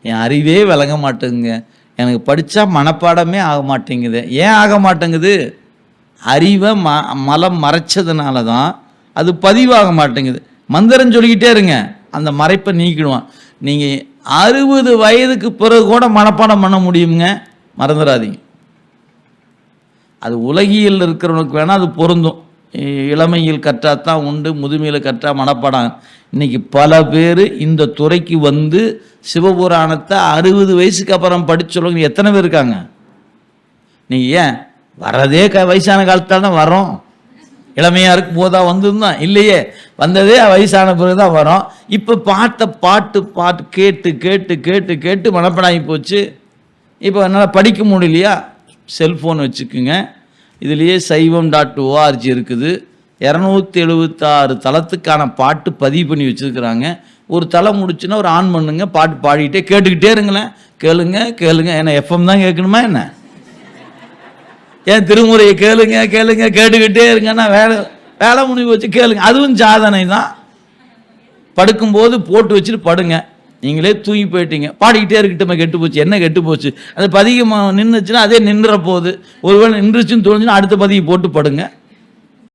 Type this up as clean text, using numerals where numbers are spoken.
என் அறிவே விளங்க மாட்டேங்குங்க, எனக்கு படித்தா மனப்பாடமே ஆக மாட்டேங்குது. ஏன் ஆக மாட்டேங்குது? அறிவை மலம் மறைச்சதுனால தான் அது பதிவாக மாட்டேங்குது. மந்திரம் சொல்லிக்கிட்டே இருங்க, அந்த மறைப்பை நீக்கிடுவான். நீங்கள் 60 வயதுக்கு பிறகு கூட மனப்பாடம் பண்ண முடியுங்க, மறந்துடாதீங்க. அது உலகியல் இருக்கிறவனுக்கு வேணால் அது பொருந்தும். இளமையில் கற்றாத்தான் உண்டு, முதுமையில் கற்றா மனப்பாடம். இன்னைக்கு பல பேர் இந்த துறைக்கு வந்து சிவபுராணத்தை 60 வயசுக்கு அப்புறம் படிச்சவங்க எத்தனை பேர் இருக்காங்க? நீங்கள் ஏன் வர்றதே வயசான காலத்தால் தான் வரோம். இளமையாக இருக்கும் போதா வந்துருந்தான் இல்லையே, வந்ததே வயசான பிறகு தான் வரோம். இப்போ பாட்டு கேட்டு கேட்டு கேட்டு கேட்டு மனப்படாகி போச்சு. இப்போ என்னால் படிக்க முடியலையா? செல்ஃபோன் வச்சுக்குங்க, இதுலேயே சைவம்.org இருக்குது. 276 தளத்துக்கான பாட்டு பதிவு பண்ணி வச்சுருக்குறாங்க. ஒரு தளம் முடிச்சுன்னா ஒரு ஆன் பண்ணுங்க, பாட்டு பாடிக்கிட்டே கேட்டுக்கிட்டே இருங்களேன். கேளுங்க கேளுங்க. ஏன்னா எஃப்எம் தான் கேட்கணுமா என்ன? ஏன் திருமுறையை கேளுங்க கேளுங்க கேட்டுக்கிட்டே இருங்கன்னா வேலை முடிவு வச்சு கேளுங்க. அதுவும் சாதனை தான். படுக்கும்போது போட்டு வச்சுட்டு படுங்க, நீங்களே தூங்கி போயிட்டீங்க. பாடிக்கிட்டே இருக்கட்டுமே, கெட்டு போச்சு என்ன கெட்டு போச்சு? அது பதிகமாக நின்றுச்சுன்னா அதே நின்ற போகுது. ஒருவேளை நின்றுச்சுன்னு தோணுச்சுன்னா அடுத்த பதிவு போட்டு படுங்க.